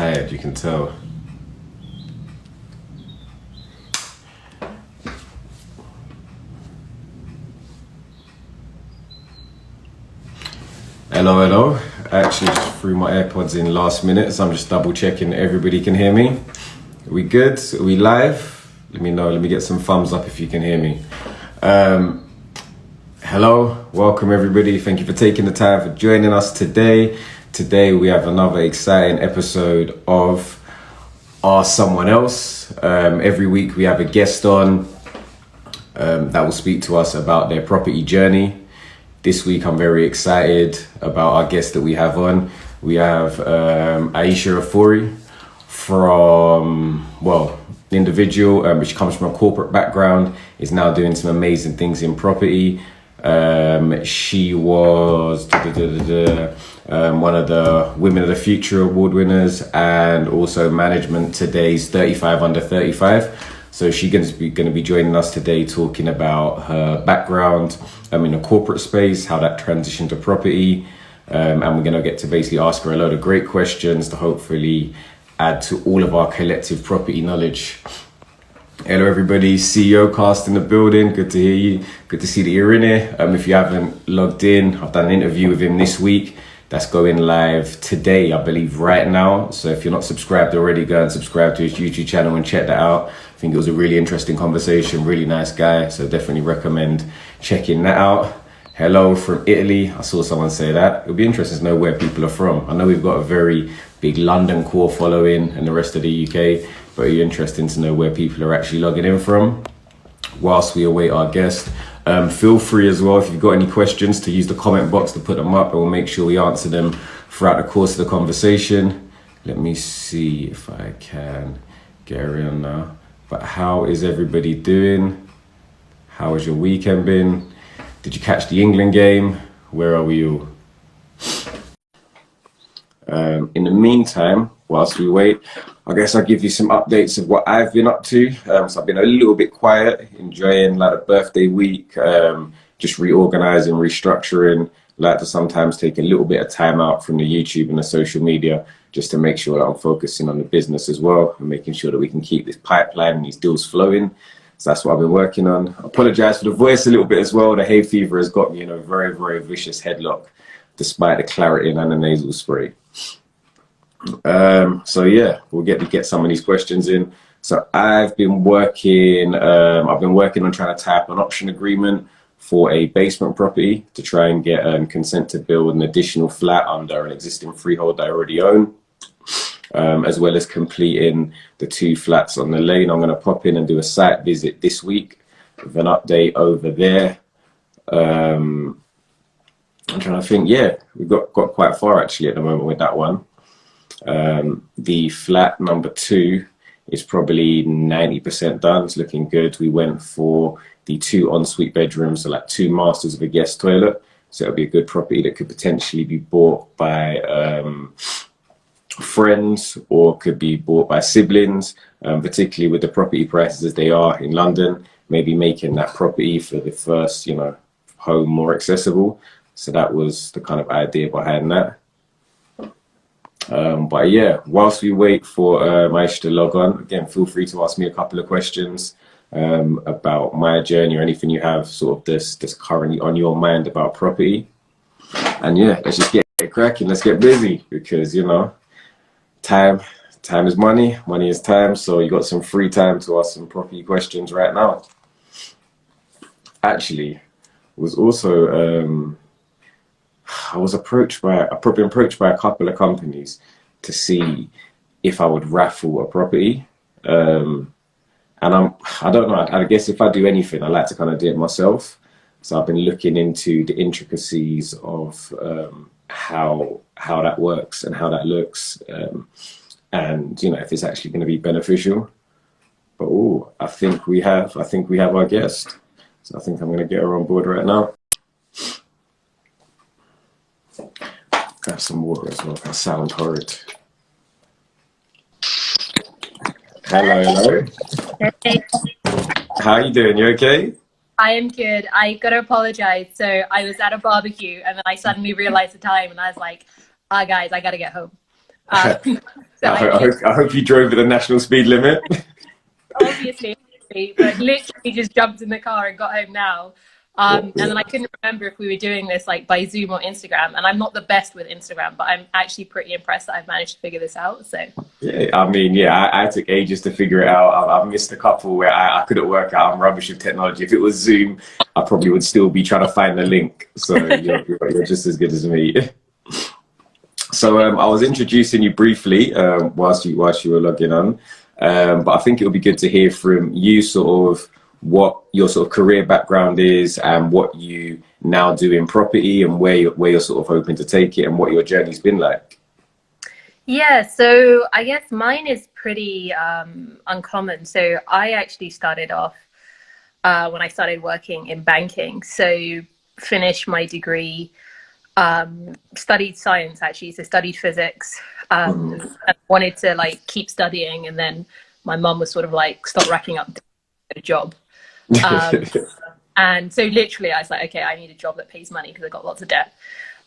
tired, you can tell. Hello, hello. I actually just threw my AirPods in last minute, so I'm just double checking everybody can hear me. Are we good? Are we live? Let me know. Let me get some thumbs up if you can hear me. Hello, welcome everybody. Thank you for taking the time for joining us today. Today we have another exciting episode of Ask Someone Else. Every week we have a guest on that will speak to us about their property journey. This week I'm very excited about our guest that we have on. We have Ayesha from, an individual which comes from a corporate background, is now doing some amazing things in property. She was one of the Women of the Future award winners and also Management Today's 35 under 35. So she's going to be joining us today talking about her background in the corporate space, how that transitioned to property. And we're going to get to basically ask her a load of great questions to hopefully add to all of our collective property knowledge. Hello everybody, CEO Cast in the building. Good to hear you. Good to see that you're in here. If you haven't logged in, I've done an interview with him this week. That's going live today, I believe, right now. So if you're not subscribed already, go and subscribe to his YouTube channel and check that out. I think it was a really interesting conversation, really nice guy. So definitely recommend checking that out. Hello from Italy. I saw someone say that. It'll be interesting to know where people are from. I know we've got a very big London core following and the rest of the UK, but it'll be interesting to know where people are actually logging in from whilst we await our guest. Feel free as well, if you've got any questions, to use the comment box to put them up, and we'll make sure we answer them throughout the course of the conversation. Let me see if I can get her on now. But how is everybody doing? How has your weekend been? Did you catch the England game? Where are we all? In the meantime, whilst we wait, I guess I'll give you some updates of what I've been up to. So I've been a little bit quiet, enjoying like a birthday week, just reorganizing, restructuring. Like to sometimes take a little bit of time out from the YouTube and the social media just to make sure that I'm focusing on the business as well and making sure that we can keep this pipeline and these deals flowing. So that's what I've been working on. I apologize for the voice a little bit as well. The hay fever has got me in a very, very vicious headlock despite the Claritin and the nasal spray. So yeah, we'll get some of these questions in. So I've been working on trying to tie up an option agreement for a basement property to try and get consent to build an additional flat under an existing freehold I already own, as well as completing the 2 flats on the lane. I'm going to pop in and do a site visit this week with an update over there. I'm trying to think, yeah, we've got quite far actually at the moment with that one. The flat number 2 is probably 90% done. It's looking good. We went for the 2 ensuite bedrooms, so like 2 masters of a guest toilet. So it'll be a good property that could potentially be bought by friends or could be bought by siblings, particularly with the property prices as they are in London, maybe making that property for the first, home more accessible. So that was the kind of idea behind that. But yeah, whilst we wait for Ayesha to log on, again, feel free to ask me a couple of questions about my journey or anything you have sort of this currently on your mind about property. And yeah, let's just get cracking. Let's get busy because, time is money, money is time. So you got some free time to ask some property questions right now. Actually, was also I was approached by a couple of companies to see if I would raffle a property. And I don't know, I guess if I do anything, I like to kind of do it myself. So I've been looking into the intricacies of how that works and how that looks, and if it's actually going to be beneficial. But I think we have our guest. So I think I'm going to get her on board right now. Got some water as well. I sound horrid. Hello. Hey, How are you doing? You okay? I am good. I gotta apologize. So I was at a barbecue and then I suddenly realized the time and I was like, guys, I gotta get home. Um, so I I hope you drove at the national speed limit. obviously, but literally just jumped in the car and got home now. And Yeah. then I couldn't remember if we were doing this like by Zoom or Instagram. And I'm not the best with Instagram, but I'm actually pretty impressed that I've managed to figure this out. So Yeah, I mean, yeah, I took ages to figure it out. I've missed a couple where I couldn't work out. I'm rubbish with technology. If it was Zoom, I probably would still be trying to find the link. So you're just as good as me. So I was introducing you briefly whilst you were logging on, but I think it would be good to hear from you sort of what your sort of career background is and what you now do in property and where you're sort of hoping to take it and what your journey's been like. yeah, so I guess mine is pretty uncommon. So I actually started off when I started working in banking. So finished my degree, studied science actually, so studied physics, Mhm. and wanted to like keep studying. And then my mum was sort of like, stop racking up, get a job. Um, and so literally I was like, okay, I need a job that pays money because I got lots of debt.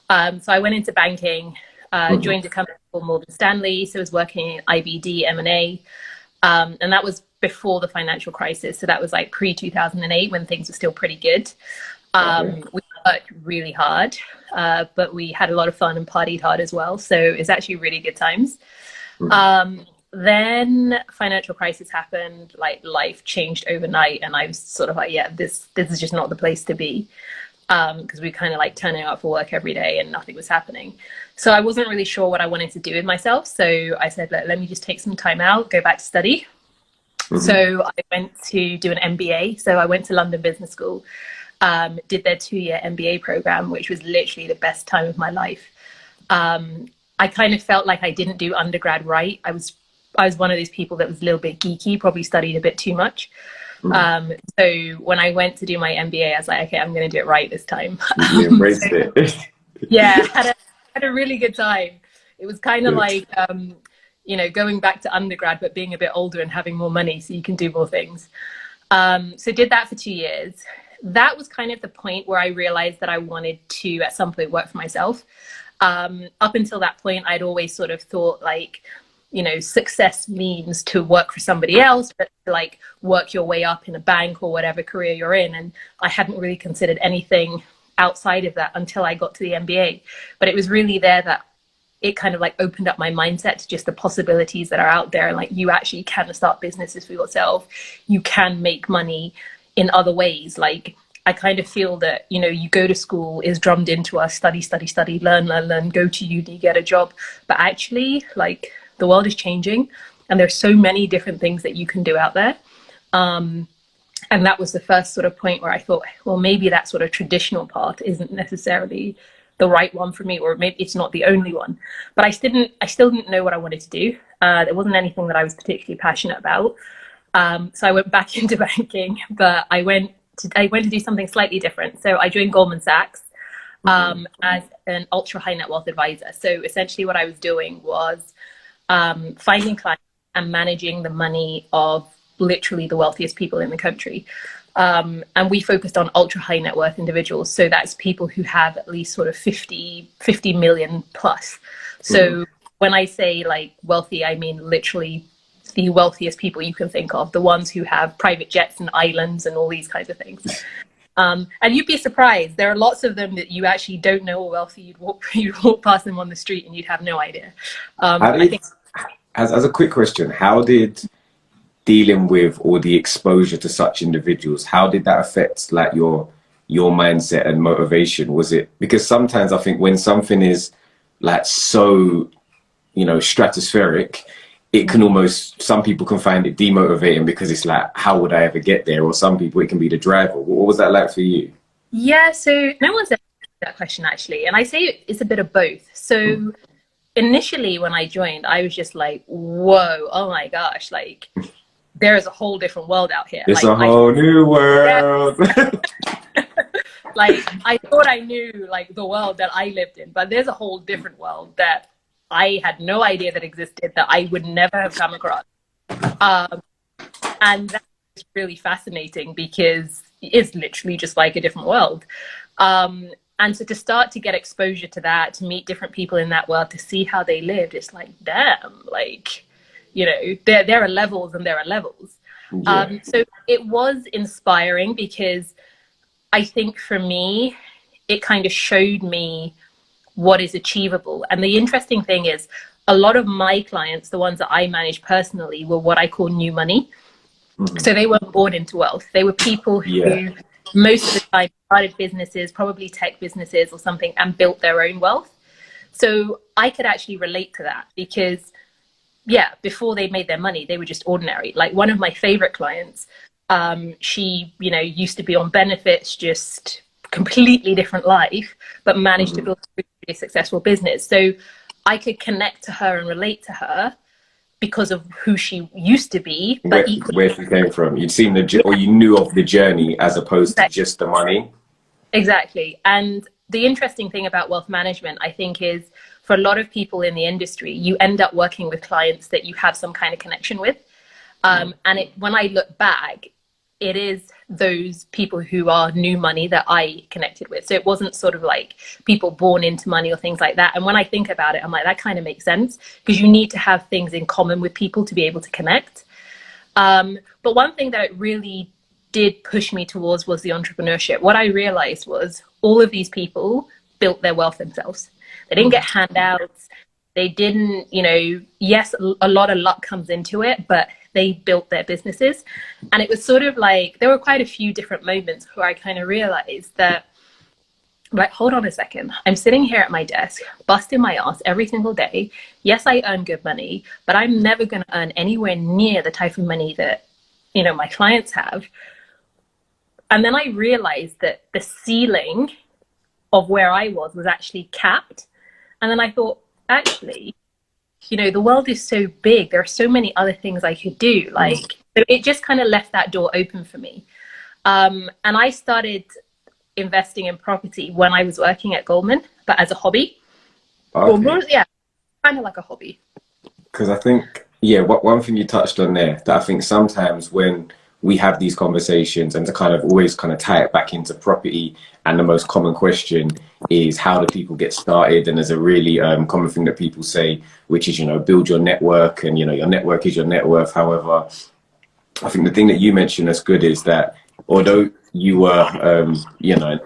So I went into banking, Mhm. joined a company called Morgan Stanley. So I was working in IBD, M&A. And that was before the financial crisis. So that was like pre 2008 when things were still pretty good. Okay. We worked really hard, but we had a lot of fun and partied hard as well. So it's actually really good times. Mhm. Then financial crisis happened, like life changed overnight, and I was sort of like, yeah, this is just not the place to be. Because we kind of like turning up for work every day and nothing was happening. So I wasn't really sure what I wanted to do with myself. So I said, let me just take some time out, go back to study. Mhm. So I went to do an MBA. So I went to London Business School, did their 2-year MBA program, which was literally the best time of my life. I kind of felt like I didn't do undergrad right. I was one of these people that was a little bit geeky, probably studied a bit too much. Mhm. So when I went to do my MBA, I was like, okay, I'm going to do it right this time. You So embraced it. yeah, had a really good time. It was kind of Good. like going back to undergrad, but being a bit older and having more money, so you can do more things. So did that for 2 years. That was kind of the point where I realized that I wanted to at some point work for myself. Up until that point, I'd always sort of thought like, success means to work for somebody else, but to like work your way up in a bank or whatever career you're in. And I hadn't really considered anything outside of that until I got to the MBA. But it was really there that it kind of like opened up my mindset to just the possibilities that are out there. And like, you actually can start businesses for yourself. You can make money in other ways. Like, I kind of feel that, you go to school is drummed into us, study, study, study, learn, learn, learn, go to uni, get a job. But actually, like, the world is changing and there's so many different things that you can do out there. And that was the first sort of point where I thought, well, maybe that sort of traditional path isn't necessarily the right one for me, or maybe it's not the only one. But I still didn't know what I wanted to do. There wasn't anything that I was particularly passionate about. So I went back into banking, but I went to do something slightly different. So I joined Goldman Sachs Mhm. as an ultra high net wealth advisor. So essentially, what I was doing was finding clients and managing the money of literally the wealthiest people in the country. And we focused on ultra high net worth individuals. So that's people who have at least sort of 50 million plus. Mhm. So when I say like wealthy, I mean literally the wealthiest people you can think of, the ones who have private jets and islands and all these kinds of things. And you'd be surprised. There are lots of them that you actually don't know are wealthy. You'd walk past them on the street and you'd have no idea. How I did, think as a quick question, how did dealing with or the exposure to such individuals, how did that affect like your mindset and motivation? Was it because sometimes I think when something is like so, stratospheric, it can almost, some people can find it demotivating because it's like, how would I ever get there? Or some people it can be the driver. What was that like for you? yeah. So no one's ever asked that question actually, and I say it's a bit of both. Hmm. So initially, when I joined, I was just like, "Whoa, oh my gosh!" Like there is a whole different world out here. It's a whole new Yeah, world. like I thought I knew like the world that I lived in, but there's a whole different world that I had no idea that existed, that I would never have come across. Um, and that's really fascinating because it's literally just like a different world. Um, And so to start to get exposure to that, to meet different people in that world, to see how they lived, it's like, damn, like, you know, there are levels and there are levels. Yeah. So it was inspiring because I think for me, it kind of showed me what is achievable. And the interesting thing is, a lot of my clients, the ones that I manage personally, were what I call new money. So they weren't born into wealth. They were people Yeah. who most of the time started businesses, probably tech businesses or something, and built their own wealth. So I could actually relate to that because, yeah, before they made their money, they were just ordinary. Like one of my favorite clients, she, you know, used to be on benefits, just completely different life, but managed to build a really successful business. So I could connect to her and relate to her because of who she used to be, but equally, Where she came from. You'd seen or yeah, you knew of the journey as opposed to exactly. just the money. Exactly. And the interesting thing about wealth management, I think, is for a lot of people in the industry, you end up working with clients that you have some kind of connection with. When I look back, it is those people who are new money that I connected with. So it wasn't sort of like people born into money or things like that. And when I think about it, I'm like, that kind of makes sense because you need to have things in common with people to be able to connect. But one thing that it really did push me towards was the entrepreneurship. What I realized was all of these people built their wealth themselves. They didn't get handouts. They didn't, you know, yes, a lot of luck comes into it, but they built their businesses. And it was sort of like, there were quite a few different moments where I kind of realized that, like, hold on a second. I'm sitting here at my desk, busting my ass every single day. Yes, I earn good money, but I'm never going to earn anywhere near the type of money that, you know, my clients have. And then I realized that the ceiling of where I was actually capped. And then I thought, actually, you know, the world is so big. There are so many other things I could do. Like, so it just kind of left that door open for me. And I started investing in property when I was working at Goldman, but as a hobby. Or more, Okay. yeah, kind of like a hobby. Because I think, yeah, one thing you touched on there that I think sometimes when we have these conversations and to kind of always kind of tie it back into property, and the most common question is how do people get started? And there's a really common thing that people say, which is, you know, build your network, and, you know, your network is your net worth. However, I think the thing that you mentioned that's good is that although you were, you know,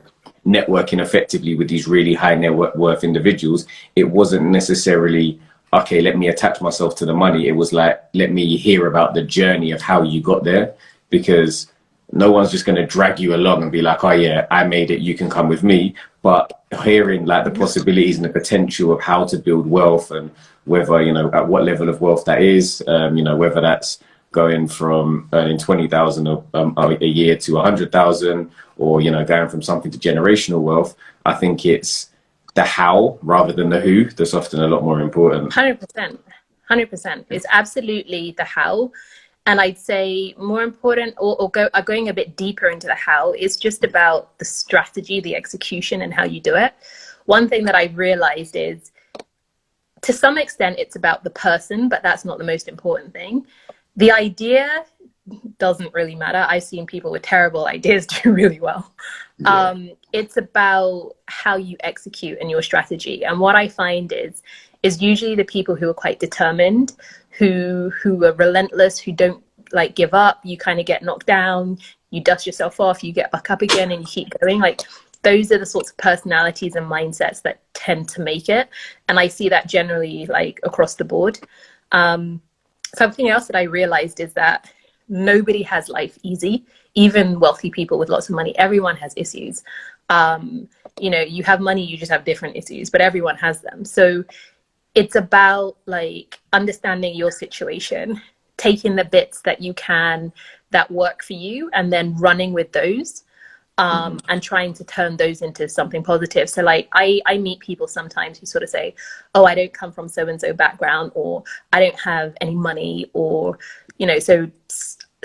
networking effectively with these really high net worth individuals, it wasn't necessarily, okay, let me attach myself to the money. It was like, let me hear about the journey of how you got there, because no one's just going to drag you along and be like, oh yeah, I made it, you can come with me. But hearing like the possibilities and the potential of how to build wealth, and whether, you know, at what level of wealth that is, you know, whether that's going from earning 20,000 a year to 100,000, or, you know, going from something to generational wealth. I think it's the how rather than the who that's often a lot more important. 100%. 100%. It's absolutely the how. And I'd say more important, going a bit deeper into the how, is just about the strategy, the execution, and how you do it. One thing that I've realized is, to some extent, it's about the person, but that's not the most important thing. The idea doesn't really matter. I've seen people with terrible ideas do really well. Yeah. It's about how you execute and your strategy. And what I find is usually the people who are quite determined, who are relentless, who don't like give up. You kind of get knocked down, you dust yourself off, you get back up again, and you keep going. Like, those are the sorts of personalities and mindsets that tend to make it. And I see that generally like across the board. Something else that I realized is that nobody has life easy, even wealthy people with lots of money. Everyone has issues. You know, you have money, you just have different issues, but everyone has them. So it's about like understanding your situation, taking the bits that you can that work for you, and then running with those. And trying to turn those into something positive. So like I meet people sometimes who sort of say, oh, I don't come from so-and-so background, or I don't have any money, or, you know, so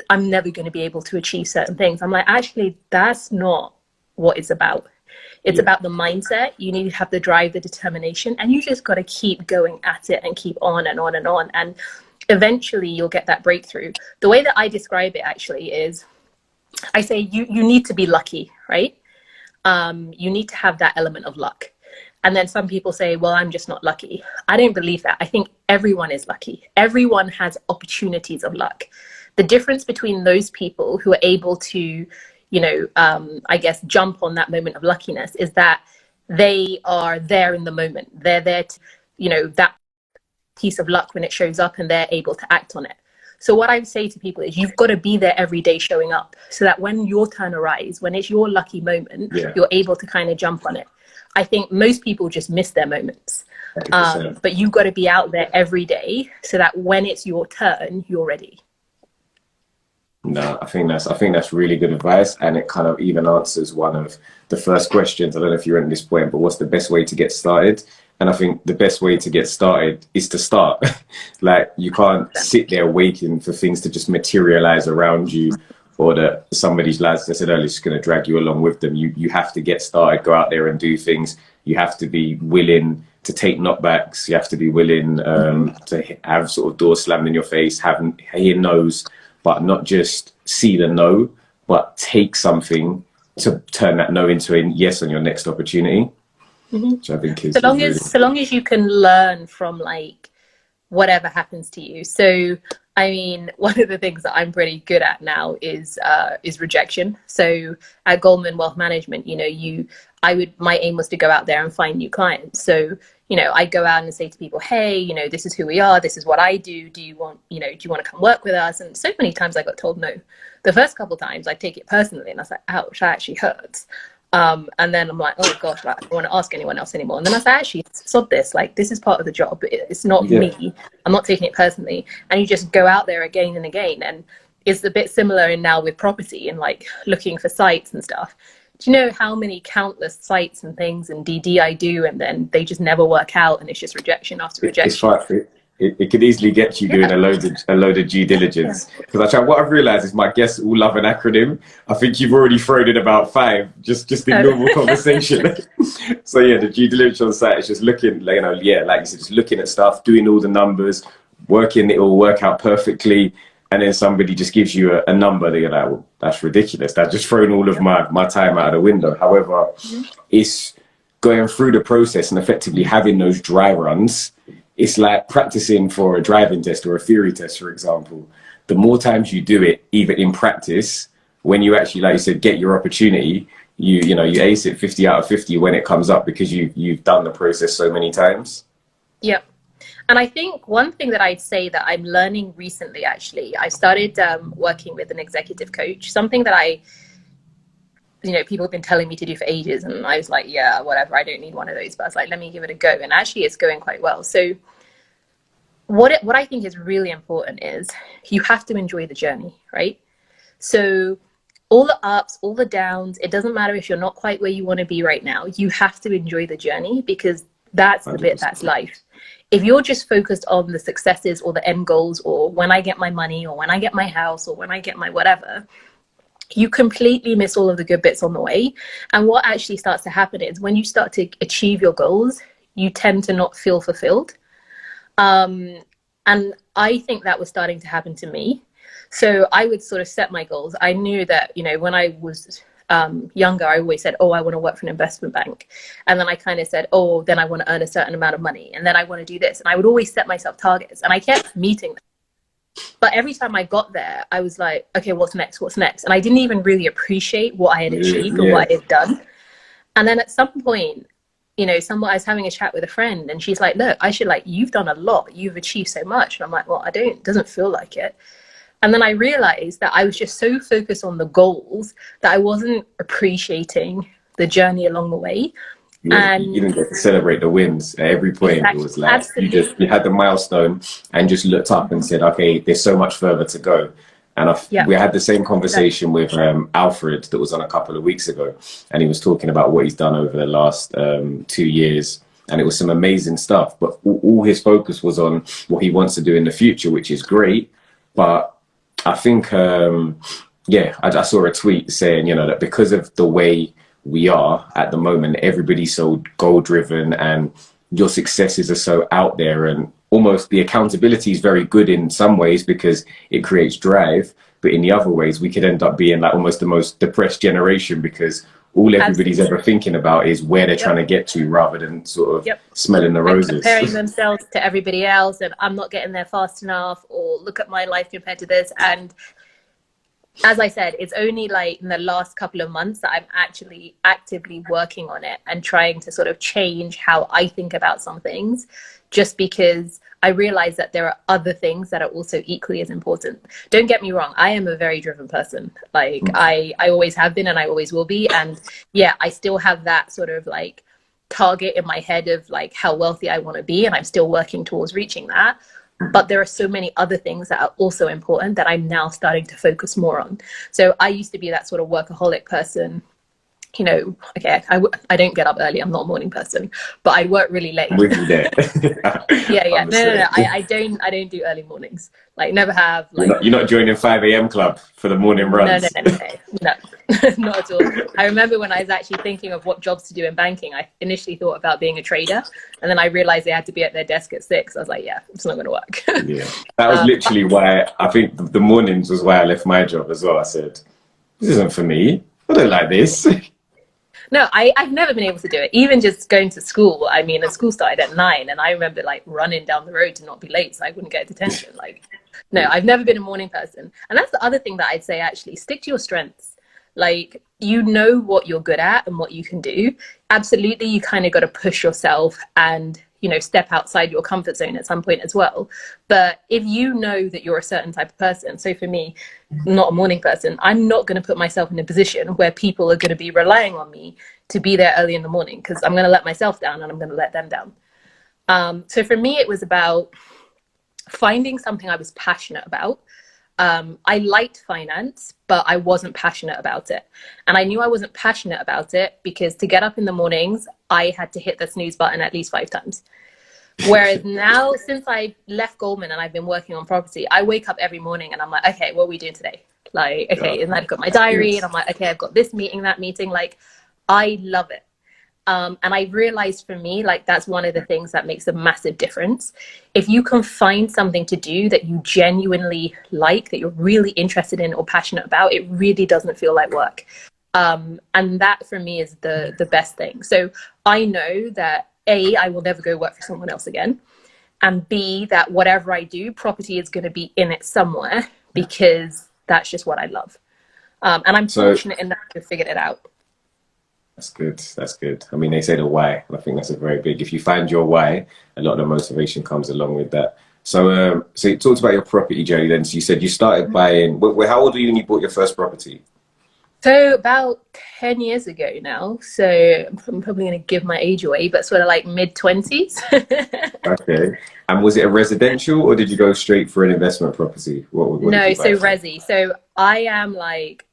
I'm never going to be able to achieve certain things. I'm like, actually, that's not what it's about. It's Yeah. about the mindset. You need to have the drive, the determination, and you just got to keep going at it and keep on and on and on. And eventually you'll get that breakthrough. The way that I describe it actually is, I say you need to be lucky, right? you need to have that element of luck. And then some people say, well, I'm just not lucky. I don't believe that. I think everyone is lucky. Everyone has opportunities of luck. The difference between those people who are able to, I guess, jump on that moment of luckiness is that they are there in the moment. They're there to, that piece of luck when it shows up, and they're able to act on it. So what I would say to people is you've got to be there every day showing up, so that when your turn arrives, when it's your lucky moment, you're able to kind of jump on it. I think most people just miss their moments. But you've got to be out there every day so that when it's your turn, you're ready. No, I think that's really good advice, and it kind of even answers one of the first questions. I don't know if you're at this point, but what's the best way to get started? And I think the best way to get started is to start. Like, you can't sit there waiting for things to just materialize around you, or that somebody's, lads I said earlier, is just going to drag you along with them. You have to get started, go out there and do things. You have to be willing to take knockbacks. You have to be willing to have sort of doors slammed in your face, hear no's, but not just see the no, but take something to turn that no into a yes on your next opportunity. Which I think is so long as you can learn from like whatever happens to you. So I mean, one of the things that I'm pretty good at now is rejection. So at Goldman Wealth Management, my aim was to go out there and find new clients. So, I go out and say to people, hey, this is who we are. This is what I do. Do you want to come work with us? And so many times I got told no. The first couple of times I take it personally, and I was like, ouch, that actually hurts. And then I'm like, oh gosh, I don't want to ask anyone else anymore. And then I said, actually, sod this. Like, this is part of the job. It's not me. I'm not taking it personally. And you just go out there again and again. And it's a bit similar in now with property and like looking for sites and stuff. Do you know how many countless sites and things and DD I do, and then they just never work out, and it's just rejection after rejection? It could easily get you doing a load of due diligence. Because what I've realized is my guests all love an acronym. I think you've already thrown in about 5 just in normal conversation. So yeah, the due diligence on site is just looking, like you said, just looking at stuff, doing all the numbers, working it all work out perfectly, and then somebody just gives you a number. They're like, well, that's ridiculous. That's just thrown all of my time out of the window. However, it's going through the process and effectively having those dry runs. It's like practicing for a driving test or a theory test, for example. The more times you do it, even in practice, when you actually, like you said, get your opportunity, you ace it 50 out of 50 when it comes up, because you've done the process so many times. Yep. And I think one thing that I'd say that I'm learning recently, actually, I started working with an executive coach, something that people have been telling me to do for ages. And I was like, yeah, whatever, I don't need one of those. But I was like, let me give it a go. And actually it's going quite well. So what I think is really important is you have to enjoy the journey, right? So all the ups, all the downs, it doesn't matter if you're not quite where you want to be right now. You have to enjoy the journey, because that's the 100%. Bit that's life. If you're just focused on the successes or the end goals, or when I get my money, or when I get my house, or when I get my whatever, you completely miss all of the good bits on the way. And what actually starts to happen is when you start to achieve your goals, you tend to not feel fulfilled. And I think that was starting to happen to me. So I would sort of set my goals. I knew that, when I was younger, I always said, oh, I want to work for an investment bank. And then I kind of said, oh, then I want to earn a certain amount of money. And then I want to do this. And I would always set myself targets, and I kept meeting them. But every time I got there, I was like, okay, what's next? What's next? And I didn't even really appreciate what I had achieved or what I had done. And then at some point, I was having a chat with a friend, and she's like, look, you've done a lot. You've achieved so much. And I'm like, well, it doesn't feel like it. And then I realized that I was just so focused on the goals that I wasn't appreciating the journey along the way. And you didn't get to celebrate the wins at every point. Exactly. It was like you had the milestone and just looked up and said, okay, there's so much further to go. And we had the same conversation with Alfred that was on a couple of weeks ago, and he was talking about what he's done over the last 2 years, and it was some amazing stuff. But all his focus was on what he wants to do in the future, which is great. But I think, I saw a tweet saying, that because of the way we are at the moment, everybody's so goal driven, and your successes are so out there, and almost the accountability is very good in some ways because it creates drive, but in the other ways we could end up being like almost the most depressed generation, because all everybody's Absolutely. ever thinking about is where they're trying Yep. to get to, rather than sort of Yep. smelling the And roses. comparing themselves to everybody else, and I'm not getting there fast enough, or look at my life compared to this. And as I said, it's only like in the last couple of months that I'm actually actively working on it and trying to sort of change how I think about some things, just because I realize that there are other things that are also equally as important. Don't get me wrong, I am a very driven person. Like I always have been and I always will be. And yeah, I still have that sort of like target in my head of like how wealthy I want to be, and I'm still working towards reaching that. But there are so many other things that are also important that I'm now starting to focus more on. So I used to be that sort of workaholic person. You know, okay, I don't get up early. I'm not a morning person, but I work really I'm late. with you there. Yeah, yeah. I'm the No, no, no. same. I don't do early mornings. Like, never have. You're Like, not, you're not joining 5 a.m. club for the morning no, no, runs. no, no, no, no, not at all. I remember when I was actually thinking of what jobs to do in banking, I initially thought about being a trader, and then I realized they had to be at their desk at 6. I was like, yeah, it's not going to work. Yeah, that was literally why I think the mornings was why I left my job as well. I said, this isn't for me. I don't like this. No, I've never been able to do it. Even just going to school. I mean, and school started at 9, and I remember like running down the road to not be late so I wouldn't get detention. Like, no, I've never been a morning person. And that's the other thing that I'd say, actually, stick to your strengths. Like, you know what you're good at and what you can do. Absolutely, you kind of got to push yourself and, you know, step outside your comfort zone at some point as well. But if you know that you're a certain type of person, so for me, not a morning person, I'm not going to put myself in a position where people are going to be relying on me to be there early in the morning, because I'm going to let myself down and I'm going to let them down. So for me, it was about finding something I was passionate about. I liked finance, but I wasn't passionate about it. And I knew I wasn't passionate about it because to get up in the mornings, I had to hit the snooze button at least 5 times. Whereas now, since I left Goldman and I've been working on property, I wake up every morning and I'm like, okay, what are we doing today? Like, Yeah, okay, and I've got my that's good. diary and I'm like, okay, I've got this meeting, that meeting. Like, I love it. And I realized for me, like, that's one of the things that makes a massive difference. If you can find something to do that you genuinely like, that you're really interested in or passionate about, it really doesn't feel like work. And that for me is the best thing. So I know that A, I will never go work for someone else again. And B, that whatever I do, property is going to be in it somewhere because that's just what I love. And I'm So fortunate enough to have figured it out. that's good. That's good. I mean, they say the why, and I think that's a very big. If you find your why, a lot of the motivation comes along with that. So you talked about your property journey. Then, so you said you started buying. How old were you when you bought your first property? So about 10 years ago now. So I'm probably going to give my age away, but sort of like mid 20s. Okay. And was it a residential, or did you go straight for an investment property? What did No, you buy so for? resi. So I am like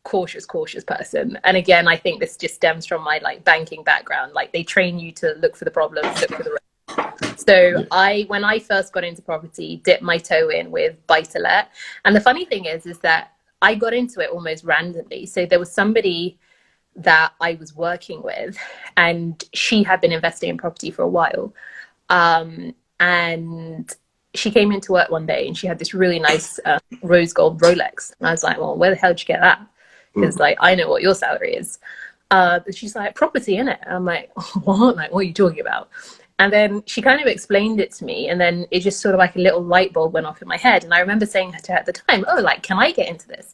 cautious person. And again, I think this just stems from my like banking background. Like they train you to look for the problems, look for the. So Yeah. when I first got into property, dipped my toe in with buy to let. And the funny thing is that I got into it almost randomly. So there was somebody that I was working with, and she had been investing in property for a while. And she came into work one day and she had this really nice rose gold Rolex. And I was like, well, where the hell did you get that? Because Mm. like I know what your salary is. But she's like, property in it. And I'm like, what? Like, what are you talking about? And then she kind of explained it to me, and then it just sort of like a little light bulb went off in my head. And I remember saying to her at the time, oh, like, can I get into this?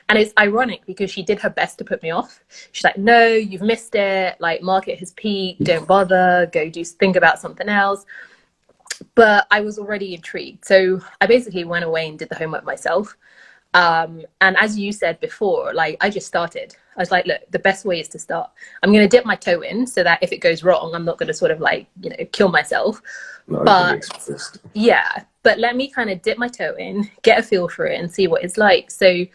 And it's ironic because she did her best to put me off. She's like, no, you've missed it. Like, market has peaked. Don't bother. Go do think about something else. But I was already intrigued. So I basically went away and did the homework myself. And as you said before, like I just started. I was like, look, the best way is to start. I'm going to dip my toe in so that if it goes wrong, I'm not going to sort of like, you know, kill myself. Not overly But exposed. yeah, but let me kind of dip my toe in, get a feel for it and see what it's like. So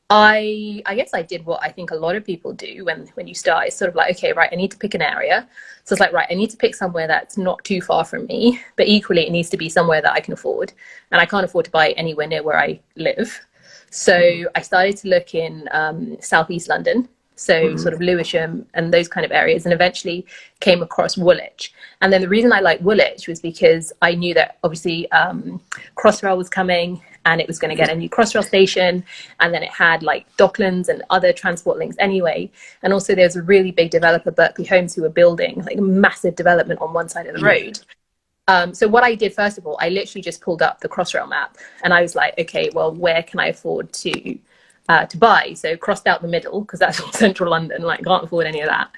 I guess I did what I think a lot of people do when you start. It's sort of like, okay, right, I need to pick an area. So it's like, right, I need to pick somewhere that's not too far from me, but equally it needs to be somewhere that I can afford. And I can't afford to buy anywhere near where I live. So I started to look in southeast London, so Hmm. sort of Lewisham and those kind of areas, and eventually came across Woolwich. And then the reason I liked Woolwich was because I knew that obviously Crossrail was coming, and it was going to get a new Crossrail station, and then it had like Docklands and other transport links anyway. And also there's a really big developer, Berkeley Homes, who were building like a massive development on one side of the road. So what I did, first of all, I literally just pulled up the Crossrail map, and I was like, okay, well, where can I afford to buy? So crossed out the middle, because that's all central London, like can't afford any of that.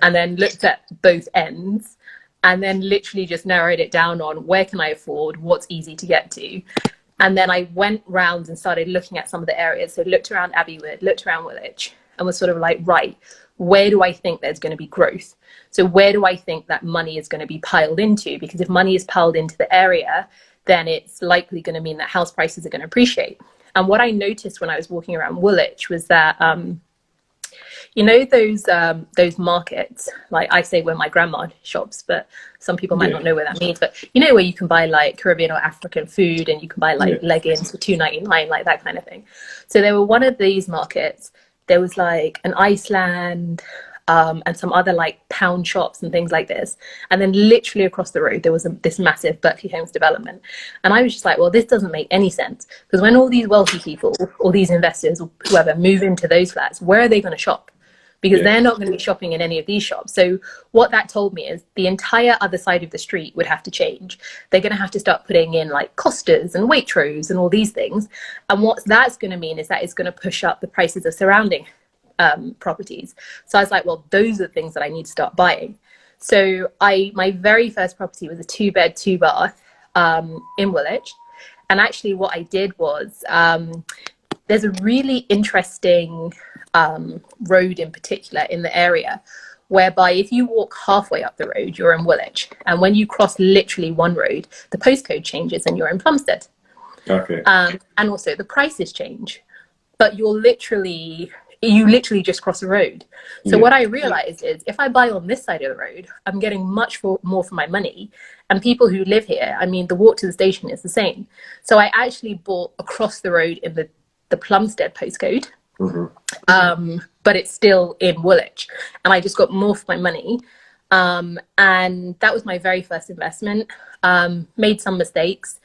And then looked at both ends, and then literally just narrowed it down on where can I afford, what's easy to get to. And then I went round and started looking at some of the areas. So looked around Abbeywood, looked around Woolwich, and was sort of like, right, where do I think there's going to be growth? So where do I think that money is going to be piled into? Because if money is piled into the area, then it's likely going to mean that house prices are going to appreciate. And what I noticed when I was walking around Woolwich was that, you know, those markets, like I say where my grandma shops, but some people might not know what that means. But you know, where you can buy like Caribbean or African food, and you can buy like leggings for $2.99, like that kind of thing. So there were one of these markets. There was like an Iceland, and some other like pound shops and things like this. And then literally across the road, there was this massive Berkeley Homes development. And I was just like, well, this doesn't make any sense. Because when all these wealthy people, or these investors, or whoever move into those flats, where are they going to shop? Because they're not going to be shopping in any of these shops. So what that told me is the entire other side of the street would have to change. They're going to have to start putting in like Costas and Waitrose and all these things. And what that's going to mean is that it's going to push up the prices of surrounding properties. So I was like, well, those are the things that I need to start buying. So my very first property was a 2-bed, 2-bath in Woolwich. And actually what I did was, there's a really interesting road in particular in the area, whereby if you walk halfway up the road, you're in Woolwich. And when you cross literally one road, the postcode changes and you're in Plumstead. Okay. And also the prices change, but you literally just cross the road. So what I realized is if I buy on this side of the road, I'm getting much more for my money. And people who live here, I mean, the walk to the station is the same. So I actually bought across the road in the Plumstead postcode, but it's still in Woolwich. And I just got more for my money. And that was my very first investment. Made some mistakes.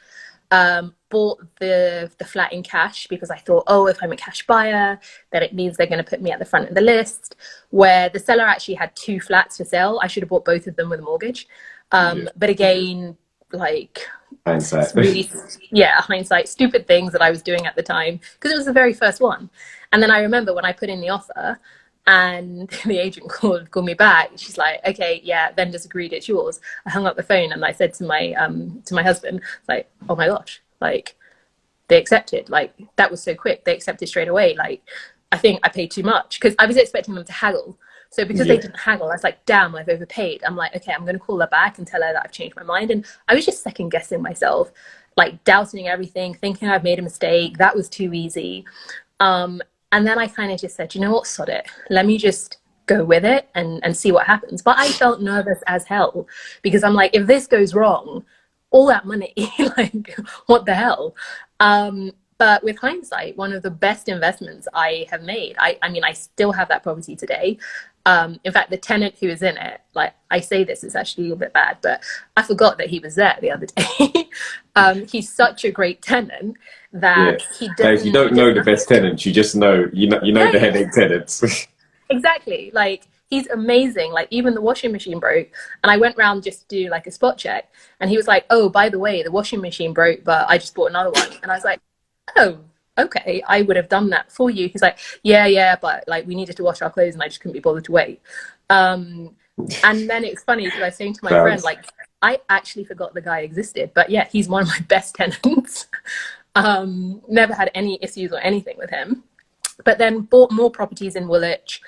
Bought the flat in cash because I thought, oh, if I'm a cash buyer, then it means they're going to put me at the front of the list. Where the seller actually had 2 flats for sale. I should have bought both of them with a mortgage. But again, like hindsight, really, hindsight, stupid things that I was doing at the time because it was the very first one. And then I remember when I put in the offer, and the agent called me back. She's like, okay, yeah, vendors agreed, it's yours. I hung up the phone and I said to my husband, like, oh my gosh, like they accepted. Like that was so quick. They accepted straight away. Like I think I paid too much because I was expecting them to haggle. So because they didn't haggle, I was like, damn, I've overpaid. I'm like, okay, I'm going to call her back and tell her that I've changed my mind. And I was just second guessing myself, like doubting everything, thinking I've made a mistake. That was too easy. And then I kind of just said, you know what, sod it. Let me just go with it and see what happens. But I felt nervous as hell because I'm like, if this goes wrong, all that money, like, what the hell? But with hindsight, one of the best investments I have made. I mean, I still have that property today. In fact, the tenant who is in it, like I say this, is actually a little bit bad, but I forgot that he was there the other day. He's such a great tenant that he doesn't... You don't know the best tenants, you just know, you know the headache tenants. Exactly. Like, he's amazing. Like, even the washing machine broke, and I went round just to do like a spot check, and he was like, oh, by the way, the washing machine broke, but I just bought another one. And I was like, oh, okay, I would have done that for you. He's like, yeah, but like we needed to wash our clothes and I just couldn't be bothered to wait. And then it's funny because I was saying to my friend, like, I actually forgot the guy existed, but yeah, he's one of my best tenants. Never had any issues or anything with him. But then bought more properties in Woolwich.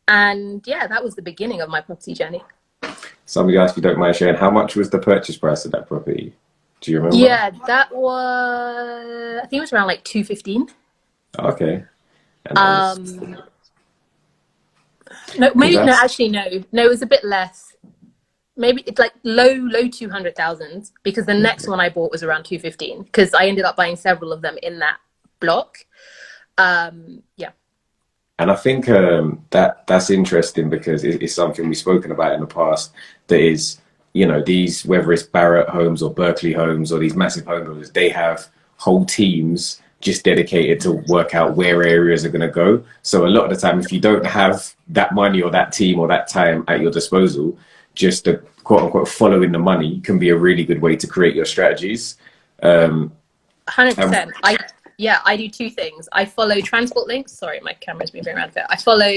And yeah, that was the beginning of my property journey. Somebody asked, if you don't mind sharing, how much was the purchase price of that property? Do you remember? Yeah, that was, I think it was around like 215. Okay. No, maybe, no, actually, no, it was a bit less. Maybe it's like low 200,000 because the next one I bought was around 215 because I ended up buying several of them in that block. Yeah. And I think that's interesting because it's something we've spoken about in the past. That is, you know, these, whether it's Barratt Homes or Berkeley Homes or these massive home builders, they have whole teams just dedicated to work out where areas are going to go. So a lot of the time, if you don't have that money or that team or that time at your disposal, just the quote unquote following the money can be a really good way to create your strategies. 100%. I do two things. I follow transport links. Sorry, my camera's moving around a bit. I follow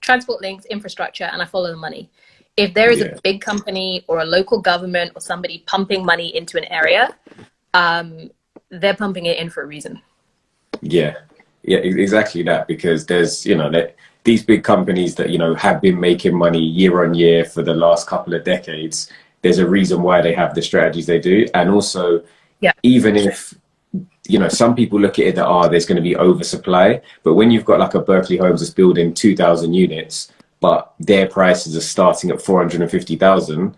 transport links, infrastructure, and I follow the money. If there is a big company or a local government or somebody pumping money into an area, they're pumping it in for a reason. Yeah, yeah, exactly that. Because there's, that these big companies that, have been making money year on year for the last couple of decades. There's a reason why they have the strategies they do. And also, even if, some people look at it that, there's going to be oversupply. But when you've got like a Berkeley Homes that's building 2,000 units, but their prices are starting at 450,000,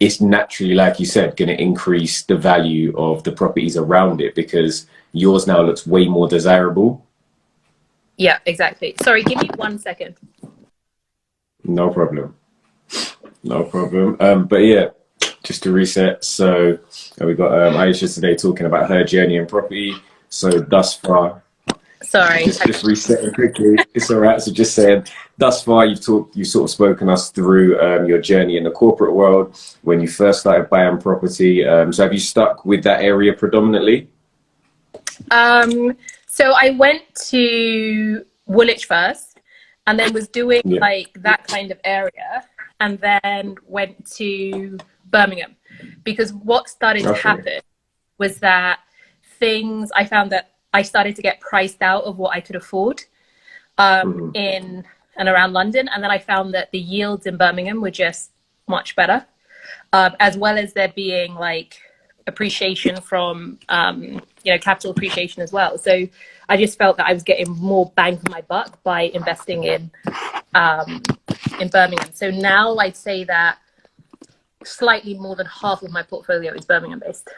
it's naturally, like you said, going to increase the value of the properties around it because yours now looks way more desirable. Yeah, exactly. Sorry, give me 1 second. No problem. No problem. But yeah, just to reset. So we got Ayesha today talking about her journey in property. So thus far, Sorry. just resetting quickly. It's all right. So just saying, thus far you've sort of spoken us through your journey in the corporate world when you first started buying property. So have you stuck with that area predominantly? So I went to Woolwich first, and then was doing like that kind of area, and then went to Birmingham, because what started to happen was that I found that I started to get priced out of what I could afford in and around London. And then I found that the yields in Birmingham were just much better, as well as there being like appreciation from, capital appreciation as well. So I just felt that I was getting more bang for my buck by investing in Birmingham. So now I'd say that slightly more than half of my portfolio is Birmingham based.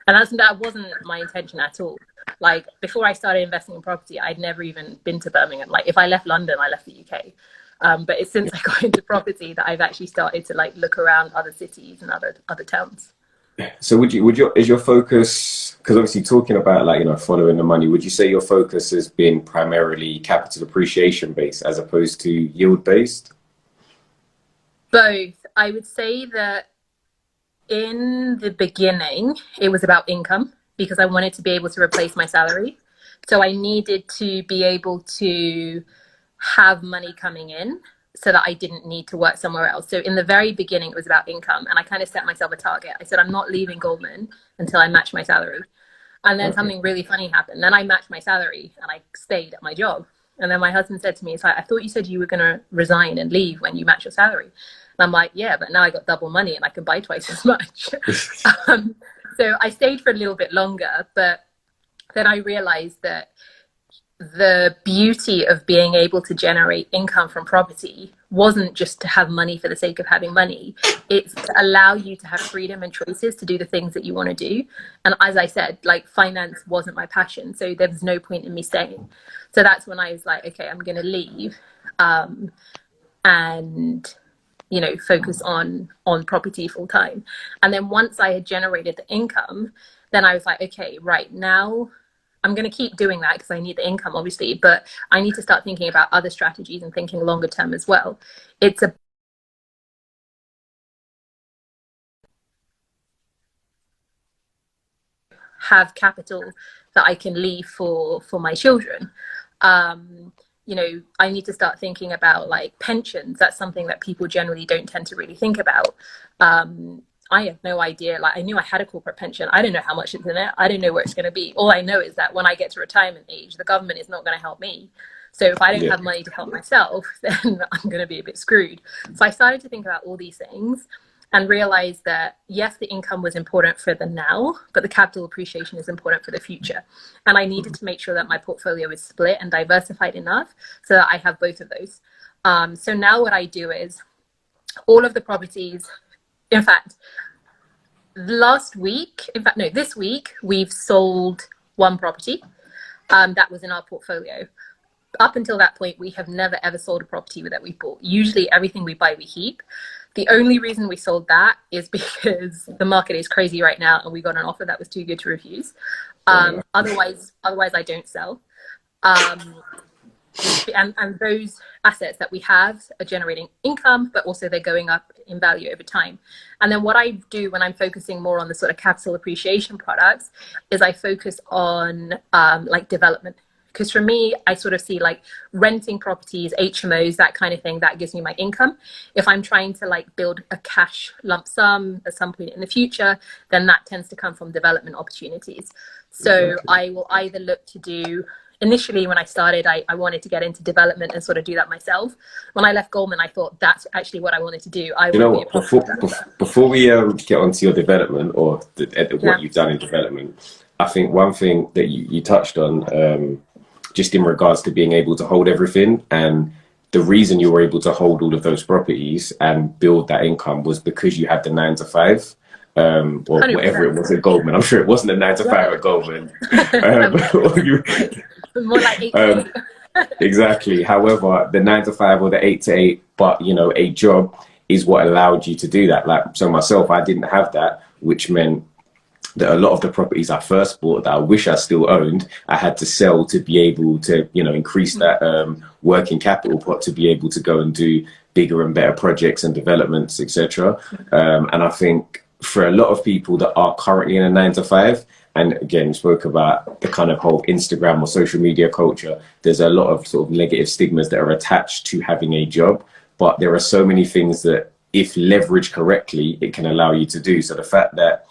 And that wasn't my intention at all. Like before I started investing in property, I'd never even been to Birmingham. Like if I left London, I left the UK. But it's since I got into property that I've actually started to like look around other cities and other towns. So is your focus, because obviously talking about like, following the money, would you say your focus has been primarily capital appreciation based as opposed to yield based? Both. I would say that in the beginning, it was about income because I wanted to be able to replace my salary. So I needed to be able to have money coming in so that I didn't need to work somewhere else. So in the very beginning, it was about income. And I kind of set myself a target. I said, I'm not leaving Goldman until I match my salary. And then something really funny happened. Then I matched my salary and I stayed at my job. And then my husband said to me, it's like, I thought you said you were going to resign and leave when you match your salary. And I'm like, yeah, but now I got double money and I can buy twice as much. So I stayed for a little bit longer, but then I realized that the beauty of being able to generate income from property wasn't just to have money for the sake of having money. It's to allow you to have freedom and choices to do the things that you want to do. And as I said, like finance wasn't my passion. So there was no point in me staying. So that's when I was like, okay, I'm going to leave and focus on property full time. And then once I had generated the income, then I was like, okay, right now I'm going to keep doing that because I need the income, obviously, but I need to start thinking about other strategies and thinking longer term as well. It's a have capital that I can leave for my children. I need to start thinking about like pensions. That's something that people generally don't tend to really think about. I have no idea. Like I knew I had a corporate pension. I don't know how much it's in it. I don't know where it's going to be. All I know is that when I get to retirement age, the government is not going to help me. So if I don't have money to help myself, then I'm going to be a bit screwed. So I started to think about all these things and realized that yes, the income was important for the now, but the capital appreciation is important for the future. And I needed to make sure that my portfolio is split and diversified enough so that I have both of those. So now what I do is all of the properties, in fact, this week, we've sold one property that was in our portfolio. Up until that point, we have never ever sold a property that we bought. Usually everything we buy, we keep. The only reason we sold that is because the market is crazy right now and we got an offer that was too good to refuse. Otherwise I don't sell. Um, and those assets that we have are generating income, but also they're going up in value over time. And then what I do when I'm focusing more on the sort of capital appreciation products is I focus on like development. Because for me, I sort of see like renting properties, HMOs, that kind of thing, that gives me my income. If I'm trying to like build a cash lump sum at some point in the future, then that tends to come from development opportunities. So I will either look to do, initially when I started, I wanted to get into development and sort of do that myself. When I left Goldman, I thought that's actually what I wanted to do. I You want know to be a what? property developer. Before we get onto your development or Yeah. what you've done in development, I think one thing that you touched on, just in regards to being able to hold everything, and the reason you were able to hold all of those properties and build that income was because you had the 9 to 5, or whatever it 100%. was at Goldman. I'm sure it wasn't a 9 to 5 at Goldman. I'm more like 8 to Um, 8. Exactly. However, the 9 to 5 or the 8 to 8, but a job is what allowed you to do that. Like, so myself, I didn't have that, which meant that a lot of the properties I first bought that I wish I still owned, I had to sell to be able to, increase that working capital pot to be able to go and do bigger and better projects and developments, etc. And I think for a lot of people that are currently in a 9 to 5, and again, you spoke about the kind of whole Instagram or social media culture, there's a lot of sort of negative stigmas that are attached to having a job, but there are so many things that if leveraged correctly, it can allow you to do. So the fact that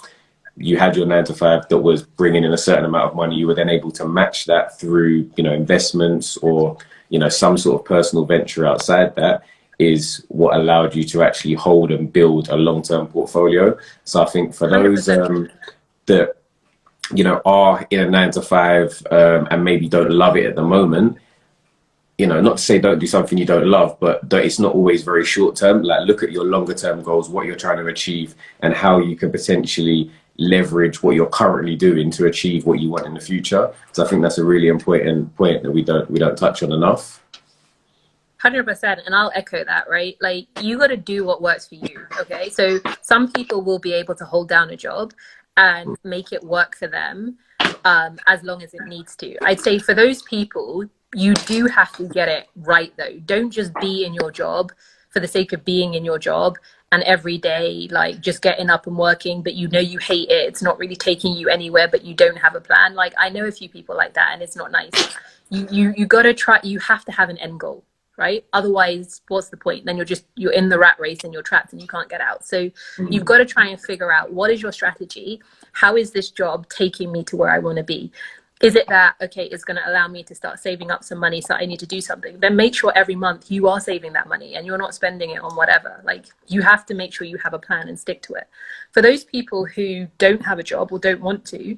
you had your 9 to 5 that was bringing in a certain amount of money, you were then able to match that through, investments or, some sort of personal venture outside that is what allowed you to actually hold and build a long-term portfolio. So I think for those 100%. that, are in a 9 to 5 and maybe don't love it at the moment, not to say don't do something you don't love, but that it's not always very short term. Like, look at your longer term goals, what you're trying to achieve, and how you can potentially leverage what you're currently doing to achieve what you want in the future. So I think that's a really important point that we don't touch on enough. 100%. And I'll echo that, right? Like, you got to do what works for you. Okay. So some people will be able to hold down a job and make it work for them, as long as it needs to. I'd say for those people, you do have to get it right, though. Don't just be in your job for the sake of being in your job and every day, like, just getting up and working, but you hate it. It's not really taking you anywhere, but you don't have a plan. Like, I know a few people like that, and it's not nice. You got to try, you have to have an end goal, right? Otherwise, what's the point? Then you're in the rat race and you're trapped and you can't get out. So you've got to try and figure out, what is your strategy? How is this job taking me to where I want to be? Is it that, okay, it's going to allow me to start saving up some money, so I need to do something? Then make sure every month you are saving that money and you're not spending it on whatever. Like, you have to make sure you have a plan and stick to it. For those people who don't have a job or don't want to,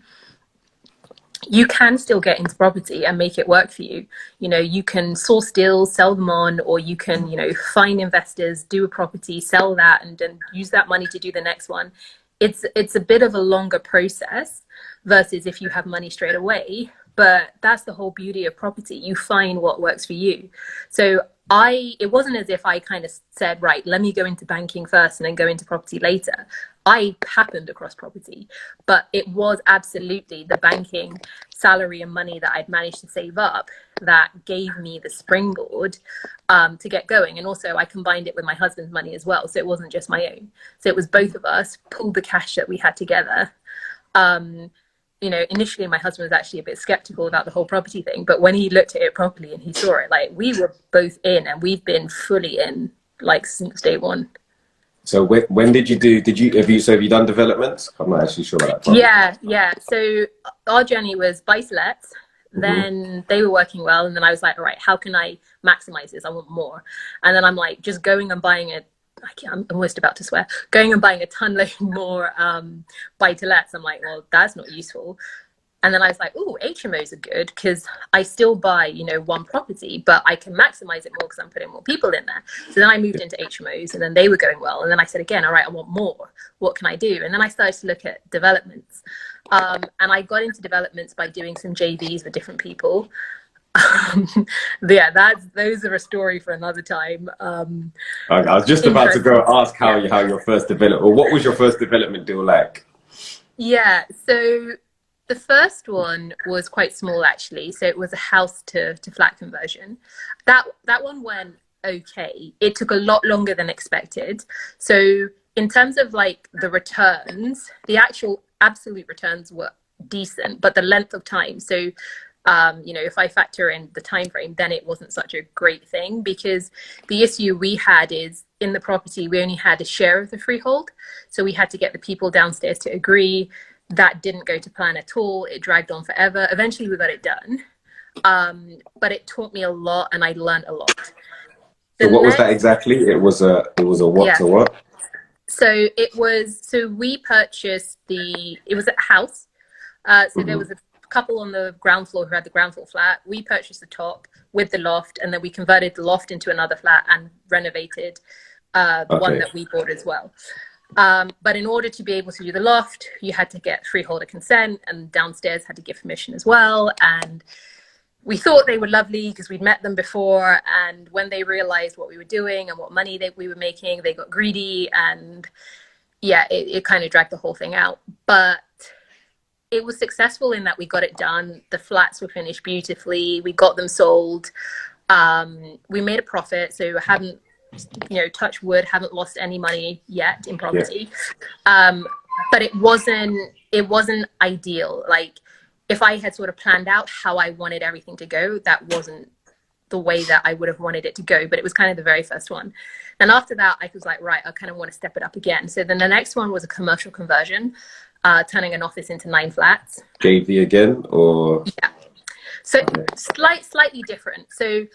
you can still get into property and make it work for you. You can source deals, sell them on, or you can, find investors, do a property, sell that, and then use that money to do the next one. It's a bit of a longer process versus if you have money straight away. But that's the whole beauty of property. You find what works for you. So it wasn't as if I kind of said, right, let me go into banking first and then go into property later. I happened across property, but it was absolutely the banking salary and money that I'd managed to save up that gave me the springboard to get going. And also I combined it with my husband's money as well. So it wasn't just my own. So it was both of us pulled the cash that we had together. Initially my husband was actually a bit skeptical about the whole property thing, but when he looked at it properly and he saw it, like, we were both in, and we've been fully in, like, since day one. So when did have you done developments? I'm not actually sure about that part. Yeah. So our journey was buy-to-lets. Then they were working well, and then I was like, all right, how can I maximize this? I want more. And then I'm like, just going and buying I'm almost about to swear, going and buying a ton load more buy-to-lets. I'm like, well, that's not useful. And then I was like, oh, HMOs are good because I still buy, one property, but I can maximize it more because I'm putting more people in there. So then I moved into HMOs, and then they were going well. And then I said again, all right, I want more. What can I do? And then I started to look at developments. And I got into developments by doing some JVs with different people. Yeah, those are a story for another time. I was just about to go Interesting. ask Yeah. how your first development, or what was your first development deal like? Yeah. So the first one was quite small actually. So it was a house to flat conversion. That one went okay. It took a lot longer than expected. So in terms of like the returns, the actual absolute returns were decent, but the length of time. So if I factor in the time frame, then it wasn't such a great thing because the issue we had is in the property we only had a share of the freehold, so we had to get the people downstairs to agree. That didn't go to plan at all. It dragged on forever. Eventually, we got it done, but it taught me a lot, and I learned a lot. So The what was that next, exactly? It was a what yeah. to what? So we purchased it was a house. So there Hmm. was a couple on the ground floor who had the ground floor flat. We purchased the top with the loft, and then we converted the loft into another flat and renovated the one Okay. that we bought as well. But in order to be able to do the loft, you had to get freeholder consent, and downstairs had to give permission as well. And we thought they were lovely because we'd met them before. And when they realized what we were doing and what money we were making, they got greedy. And yeah, it kind of dragged the whole thing out. But it was successful in that we got it done. The flats were finished beautifully. We got them sold. We made a profit, so haven't, touch wood, haven't lost any money yet in Yeah. property. But it wasn't ideal. Like if I had sort of planned out how I wanted everything to go, that wasn't the way that I would have wanted it to go. But it was kind of the very first one. And after that, I was like, right, I kind of want to step it up again. So then the next one was a commercial conversion, turning an office into 9 flats. JV again, or Yeah. So okay. slightly different. So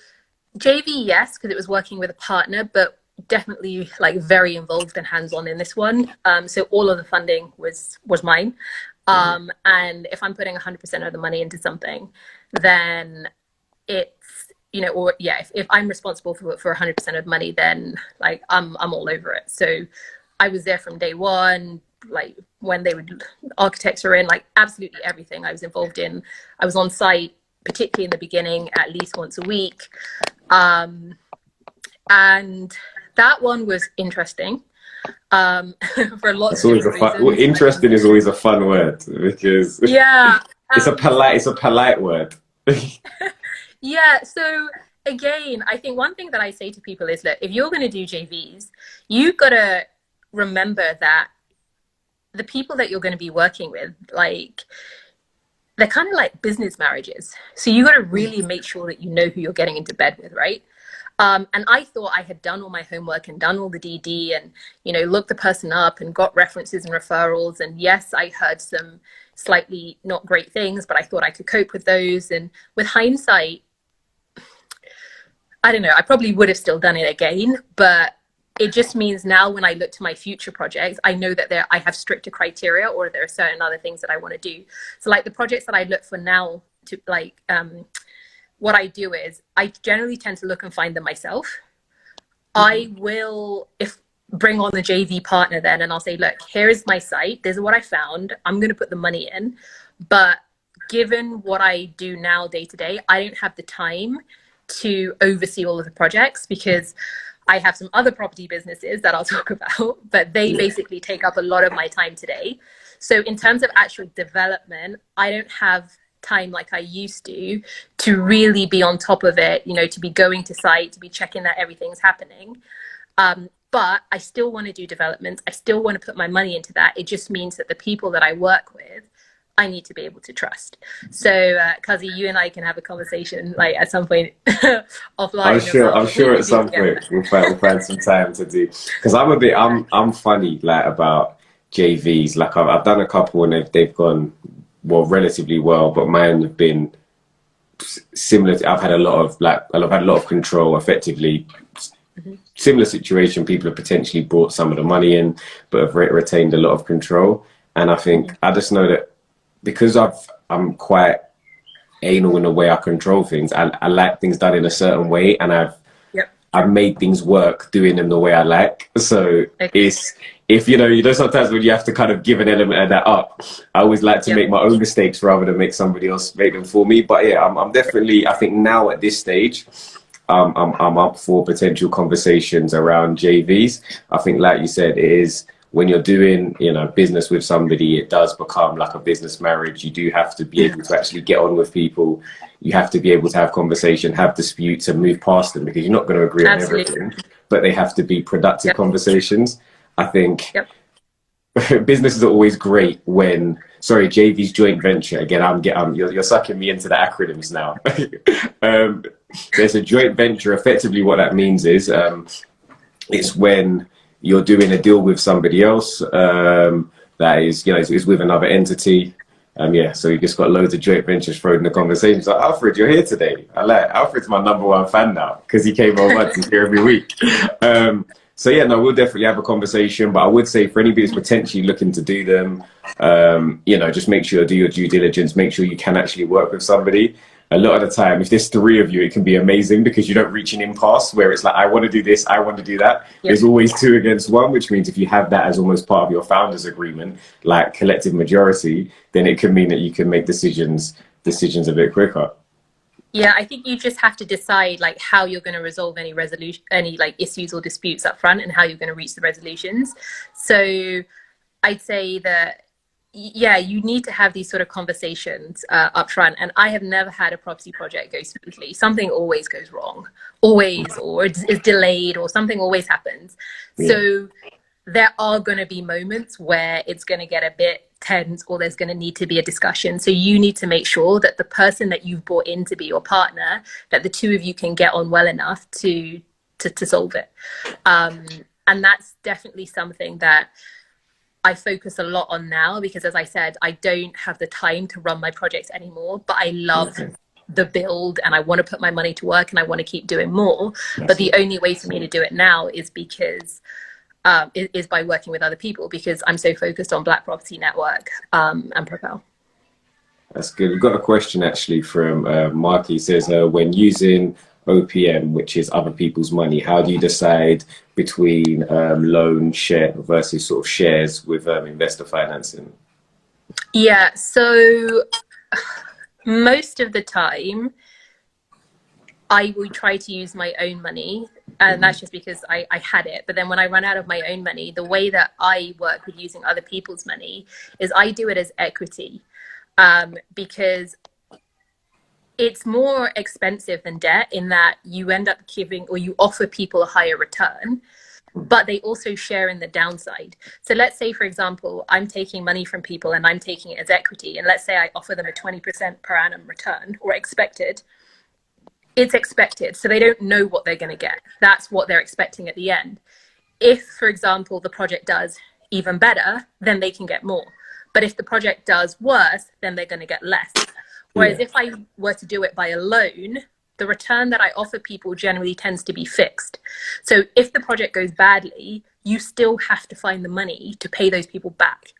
JV, yes, because it was working with a partner, but definitely like very involved and hands-on in this one. So all of the funding was mine. Mhm. And if I'm putting 100% of the money into something, then it's, or yeah, if I'm responsible for 100% of money, then like I'm all over it. So I was there from day one, like when architects were in, like absolutely everything I was involved in. I was on site, particularly in the beginning, at least once a week. Um, and that one was interesting, for lots That's of always a different fun. Well, reasons. interesting is always a fun word because Yeah. it's a polite word. Yeah. So again, I think one thing that I say to people is that if you're going to do JVs, you've got to remember that the people that you're going to be working with, like, they're kind of like business marriages. So you got to really make sure that you know who you're getting into bed with, right? And I thought I had done all my homework and done all the DD and, looked the person up and got references and referrals. And yes, I heard some slightly not great things, but I thought I could cope with those. And with hindsight, I don't know, I probably would have still done it again, but it just means now when I look to my future projects, I know that I have stricter criteria, or there are certain other things that I want to do. So like the projects that I look for now, to like, what I do is I generally tend to look and find them myself. I will, if bring on the JV partner then, and I'll say, look, here is my site. This is what I found. I'm going to put the money in. But given what I do now day to day, I don't have the time to oversee all of the projects because I have some other property businesses that I'll talk about, but they Yeah. basically take up a lot of my time today. So in terms of actual development, I don't have time like I used to really be on top of it, to be going to site, to be checking that everything's happening. But I still want to do developments. I still want to put my money into that. It just means that the people that I work with, I need to be able to trust. So, Kazi, you and I can have a conversation like at some point I'm offline sure. about I'm what we sure at can do some together. point we'll find some time to do. Because I'm a bit. I'm funny like about JVs. Like I've done a couple and they've gone well relatively well, but mine have been similar. I've had a lot of I've had a lot of control. Effectively, Mm-hmm. similar situation. People have potentially brought some of the money in, but have retained a lot of control. And I Mm-hmm. think I just know that because I'm quite anal in the way I control things. I like things done in a certain way, and Yep. I've made things work doing them the way I like. So Okay. it's if sometimes when you have to kind of give an element of that up, I always like to Yep. make my own mistakes rather than make somebody else make them for me. But yeah, I'm definitely, I think now at this stage, I'm up for potential conversations around JVs. I think, like you said, it is when you're doing, business with somebody, it does become like a business marriage. You do have to be able to actually get on with people. You have to be able to have conversation, have disputes, and move past them, because you're not going to agree on Absolutely. everything, but they have to be productive Yep. conversations. I think Yep. business is always great when, sorry, JV's joint venture. Again, you're sucking me into the acronyms now. um, there's a joint venture. Effectively, what that means is it's when you're doing a deal with somebody else that is with another entity. Yeah, so you just got loads of joint ventures thrown in the conversation. So Alfred, you're here today. Alfred's my #1 fan now because he came over once. He's here every week. So yeah, no, we'll definitely have a conversation. But I would say for anybody who's potentially looking to do them, just make sure you do your due diligence. Make sure you can actually work with somebody. A lot of the time, if there's 3 of you, it can be amazing because you don't reach an impasse where it's like, I want to do this, I want to do that. Yep. There's always 2 against 1, which means if you have that as almost part of your founders agreement, like collective majority, then it can mean that you can make decisions a bit quicker. Yeah, I think you just have to decide like how you're going to resolve any like issues or disputes up front, and how you're going to reach the resolutions. So I'd say that, yeah, you need to have these sort of conversations up front. And I have never had a property project go smoothly. Something always goes wrong, always, or is delayed, or something always happens. Yeah. So there are going to be moments where it's going to get a bit tense, or there's going to need to be a discussion. So you need to make sure that the person that you've brought in to be your partner, that the 2 of you can get on well enough to solve it. And that's definitely something that I focus a lot on now, because as I said, I don't have the time to run my projects anymore, but I love the build and I want to put my money to work and I want to keep doing more. But the only way for me to do it now is because is by working with other people, because I'm so focused on Black Property Network and Propel. That's good. We've got a question actually from Mark. He says, when using OPM, which is other people's money, how do you decide between loan share versus sort of shares with investor financing? Yeah, so most of the time I will try to use my own money, and that's just because I had it. But then when I run out of my own money, the way that I work with using other people's money is I do it as equity, because it's more expensive than debt, in that you end up giving, or you offer people a higher return, but they also share in the downside. So let's say, for example, I'm taking money from people and I'm taking it as equity, and let's say I offer them a 20% per annum return, or expected. It's expected, so they don't know what they're going to get. That's what they're expecting at the end. If, for example, the project does even better, then they can get more. But if the project does worse, then they're going to get less. Whereas if I were to do it by a loan, the return that I offer people generally tends to be fixed. So if the project goes badly, you still have to find the money to pay those people back.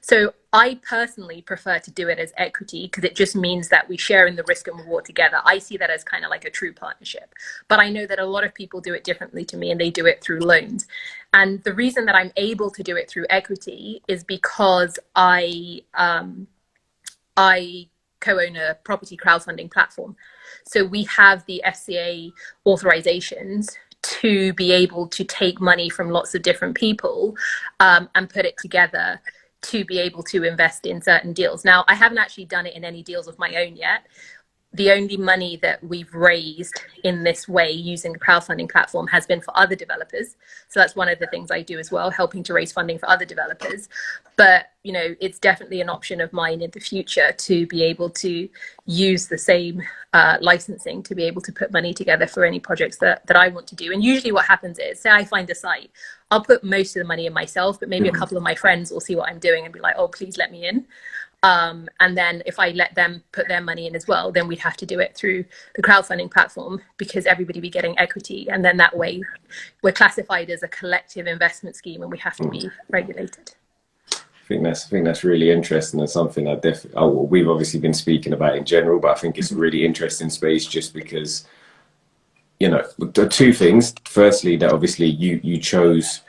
So I personally prefer to do it as equity, because it just means that we share in the risk and reward together. I see that as kind of like a true partnership. But I know that a lot of people do it differently to me, and they do it through loans. And the reason that I'm able to do it through equity is because I co-own a property crowdfunding platform. So we have the FCA authorizations to be able to take money from lots of different people and put it together to be able to invest in certain deals. Now, I haven't actually done it in any deals of my own yet. The only money that we've raised in this way using the crowdfunding platform has been for other developers. So that's one of the things I do as well, helping to raise funding for other developers. But, you know, it's definitely an option of mine in the future to be able to use the same licensing to be able to put money together for any projects that I want to do. And usually what happens is, say I find a site, I'll put most of the money in myself, but maybe a couple of my friends will see what I'm doing and be like, oh, please let me in. And then if I let them put their money in as well, then we'd have to do it through the crowdfunding platform, because everybody be getting equity. And then that way we're classified as a collective investment scheme, and we have to be regulated. I think that's really interesting, and something I we've obviously been speaking about in general, but I think it's a really interesting space, just because, you know, the 2 things. Firstly, that obviously you chose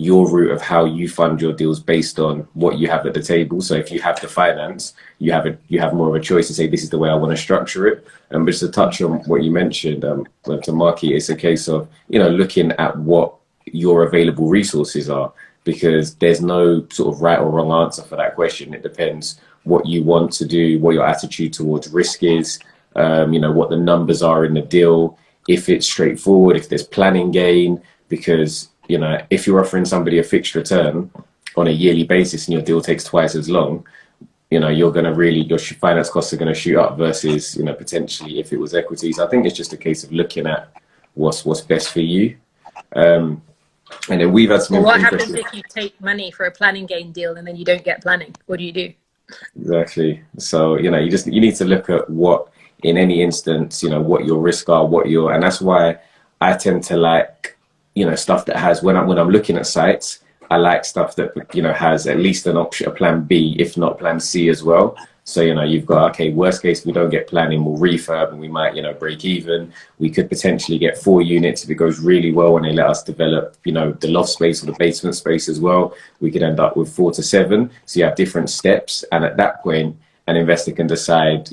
your route of how you fund your deals based on what you have at the table. So if you have the finance, you have more of a choice to say this is the way I want to structure it. And just to touch on what you mentioned, to market, it's a case of looking at what your available resources are, because there's no sort of right or wrong answer for that question. It depends what you want to do, what your attitude towards risk is, what the numbers are in the deal, if it's straightforward, if there's planning gain, because if you're offering somebody a fixed return on a yearly basis and your deal takes twice as long, you're going to really, your finance costs are going to shoot up versus, potentially if it was equity. So I think it's just a case of looking at what's best for you. And then we've had some Well, what happens if you take money for a planning gain deal and then you don't get planning? What do you do? Exactly. So, you need to look at what, in any instance, what your risks are, and that's why I tend to like, stuff that has, when I'm looking at sites, I like stuff that, has at least an option, a plan B, if not plan C as well. So, you've got, okay, worst case, we don't get planning, we'll refurb and we might, break even. We could potentially get 4 units if it goes really well and they let us develop, the loft space or the basement space as well. We could end up with 4 to 7. So you have different steps. And at that point, an investor can decide,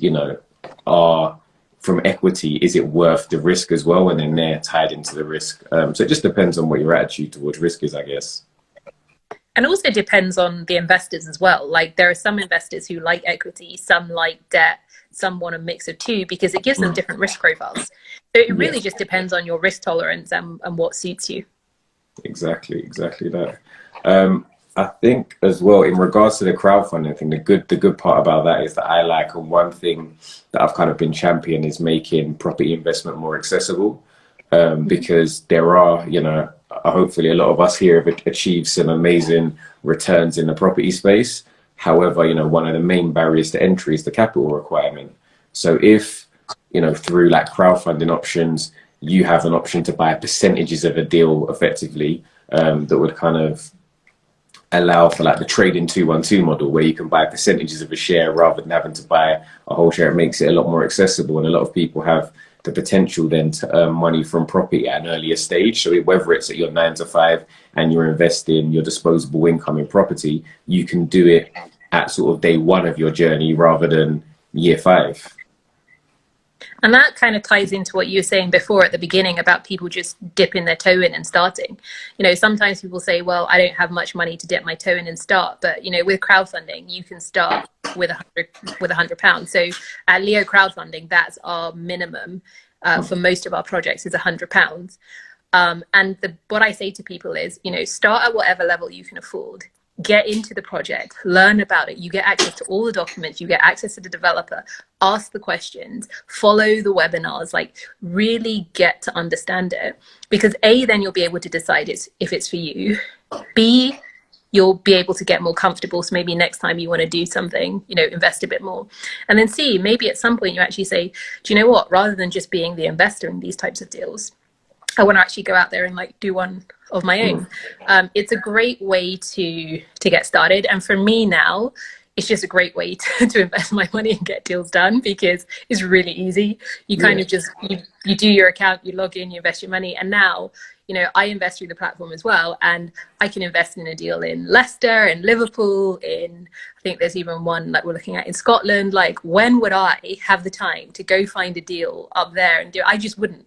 from equity, is it worth the risk as well? And then they're tied into the risk. So it just depends on what your attitude towards risk is, I guess. And also depends on the investors as well. Like there are some investors who like equity, some like debt, some want a mix of two because it gives them different risk profiles. So it really just depends on your risk tolerance and what suits you. Exactly that. I think as well, in regards to the crowdfunding thing, the good part about that is that I like, and one thing that I've kind of been championing is making property investment more accessible. Because there are, hopefully a lot of us here have achieved some amazing returns in the property space. However, one of the main barriers to entry is the capital requirement. So if, through like crowdfunding options, you have an option to buy percentages of a deal effectively, that would kind of allow for like the trade-in 212 model, where you can buy percentages of a share rather than having to buy a whole share. It makes it a lot more accessible, and a lot of people have the potential then to earn money from property at an earlier stage. So whether it's at your 9 to 5 and you're investing your disposable income in property, you can do it at sort of day 1 of your journey rather than year 5. And that kind of ties into what you were saying before at the beginning about people just dipping their toe in and starting. Sometimes people say, well, I don't have much money to dip my toe in and start. But, with crowdfunding, you can start with £100. So at Leo crowdfunding, that's our minimum for most of our projects is £100. And what I say to people is, start at whatever level you can afford. Get into the project, learn about it. You get access to all the documents, you get access to the developer, ask the questions, follow the webinars, like really get to understand it. Because A, then you'll be able to decide if it's for you. B, you'll be able to get more comfortable. So maybe next time you want to do something, invest a bit more. And then C, maybe at some point you actually say, do you know what, rather than just being the investor in these types of deals, I want to actually go out there and like do one of my own. It's a great way to get started. And for me now, it's just a great way to invest my money and get deals done because it's really easy. You kind of just, you do your account, you log in, you invest your money. And now, I invest through the platform as well. And I can invest in a deal in Leicester, in Liverpool, I think there's even one that we're looking at in Scotland. Like, when would I have the time to go find a deal up there and do it? I just wouldn't.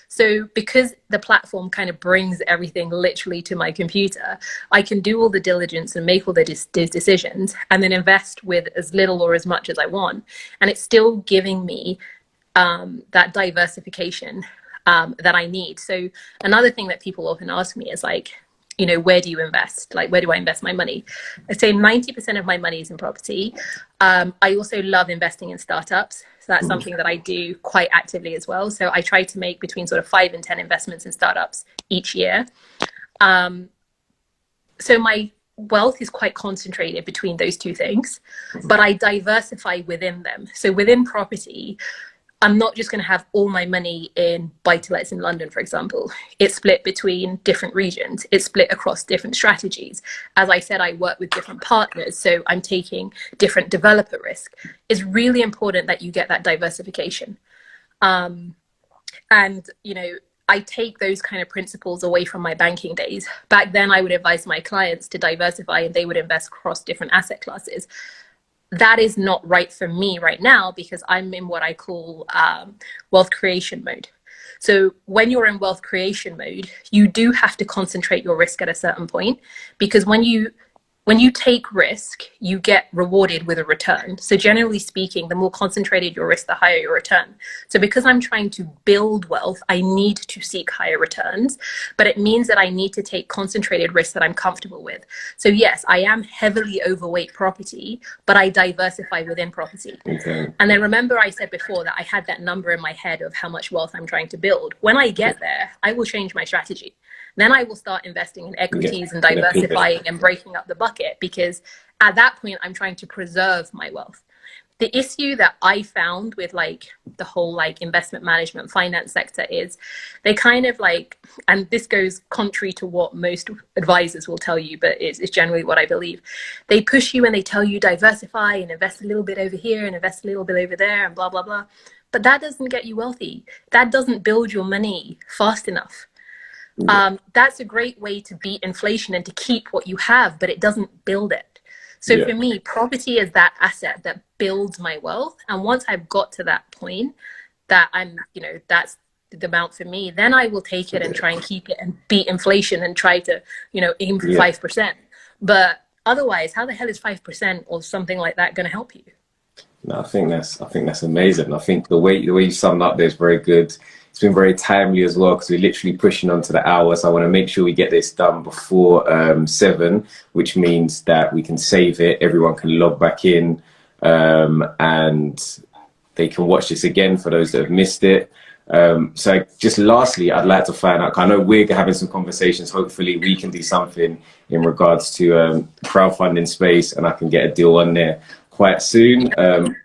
So because the platform kind of brings everything literally to my computer, I can do all the diligence and make all the decisions and then invest with as little or as much as I want. And it's still giving me that diversification that I need. So another thing that people often ask me is like, where do you invest? Like, where do I invest my money? I say 90% of my money is in property. I also love investing in startups. So that's something that I do quite actively as well. So I try to make between sort of 5 and 10 investments in startups each year. So my wealth is quite concentrated between those two things, but I diversify within them. So within property, I'm not just going to have all my money in buy-to-lets in London, for example. It's split between different regions. It's split across different strategies. As I said, I work with different partners, so I'm taking different developer risk. It's really important that you get that diversification. And, I take those kind of principles away from my banking days. Back then, I would advise my clients to diversify and they would invest across different asset classes. That is not right for me right now because I'm in what I call wealth creation mode. So when you're in wealth creation mode, you do have to concentrate your risk at a certain point, because when you take risk, you get rewarded with a return. So generally speaking, the more concentrated your risk, the higher your return. So because I'm trying to build wealth, I need to seek higher returns, but it means that I need to take concentrated risks that I'm comfortable with. So yes, I am heavily overweight property, but I diversify within property. Okay. And then remember I said before that I had that number in my head of how much wealth I'm trying to build. When I get there, I will change my strategy. Then I will start investing in equities and diversifying and breaking up the bucket, because at that point, I'm trying to preserve my wealth. The issue that I found with like the whole like investment management finance sector is they kind of like, and this goes contrary to what most advisors will tell you, but it's generally what I believe. They push you and they tell you diversify and invest a little bit over here and invest a little bit over there and blah, blah, blah. But that doesn't get you wealthy. That doesn't build your money fast enough. That's a great way to beat inflation and to keep what you have, but it doesn't build it. So for me, property is that asset that builds my wealth. And once I've got to that point that I'm, you know, that's the amount for me, then I will take it and try and keep it and beat inflation and try to, you know, aim for 5%. But otherwise, how the hell is 5% or something like that going to help you? No, I think that's amazing. I think the way you summed up there is very good. It's been very timely as well because we're literally pushing on to the hour. So I want to make sure we get this done before 7, which means that we can save it. Everyone can log back in and they can watch this again for those that have missed it. So just lastly, I'd like to find out, I know we're having some conversations. Hopefully we can do something in regards to crowdfunding space and I can get a deal on there quite soon.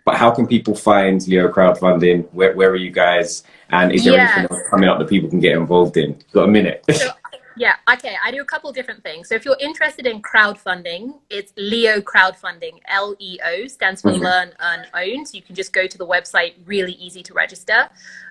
But how can people find Leo Crowdfunding? Where are you guys? And is there anything else coming up that people can get involved in? You've got a minute. So, yeah, okay. I do a couple different things. So if you're interested in crowdfunding, it's Leo Crowdfunding. LEO stands for Learn, Earn, Own. So you can just go to the website, really easy to register.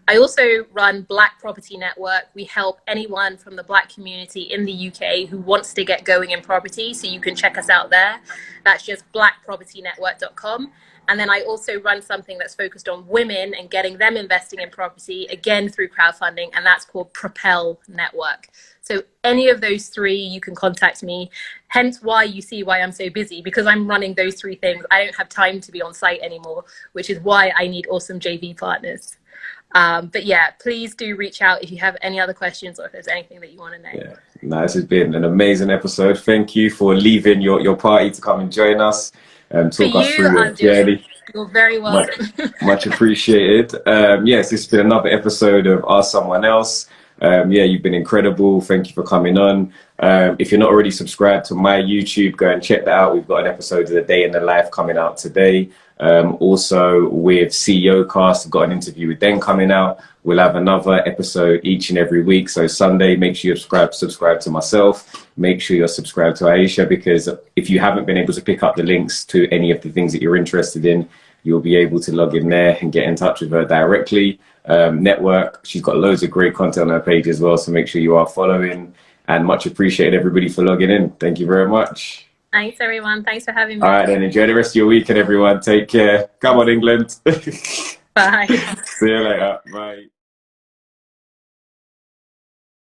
I also run Black Property Network. We help anyone from the Black community in the UK who wants to get going in property. So you can check us out there. That's just blackpropertynetwork.com. And then I also run something that's focused on women and getting them investing in property, again, through crowdfunding, and that's called Propel Network. So any of those 3, you can contact me. Hence why you see why I'm so busy, because I'm running those 3 things. I don't have time to be on site anymore, which is why I need awesome JV partners. But yeah, please do reach out if you have any other questions or if there's anything that you want to know. Yeah, no, this has been an amazing episode. Thank you for leaving your party to come and join us and talk us through your journey. You're very welcome. Much appreciated. Yes, this has been another episode of Ask Someone Else. You've been incredible. Thank you for coming on. If you're not already subscribed to my YouTube, go and check that out. We've got an episode of the Day in the Life coming out today. Also with CEO Cast, I've got an interview with them coming out. We'll have another episode each and every week. So Sunday, make sure you subscribe to myself. Make sure you're subscribed to Ayesha, because if you haven't been able to pick up the links to any of the things that you're interested in, you'll be able to log in there and get in touch with her directly. Network, she's got loads of great content on her page as well. So make sure you are following, and much appreciated everybody for logging in. Thank you very much. Thanks, everyone. Thanks for having me. All right, then enjoy the rest of your weekend, everyone. Take care. Come on, England. Bye. See you later. Bye.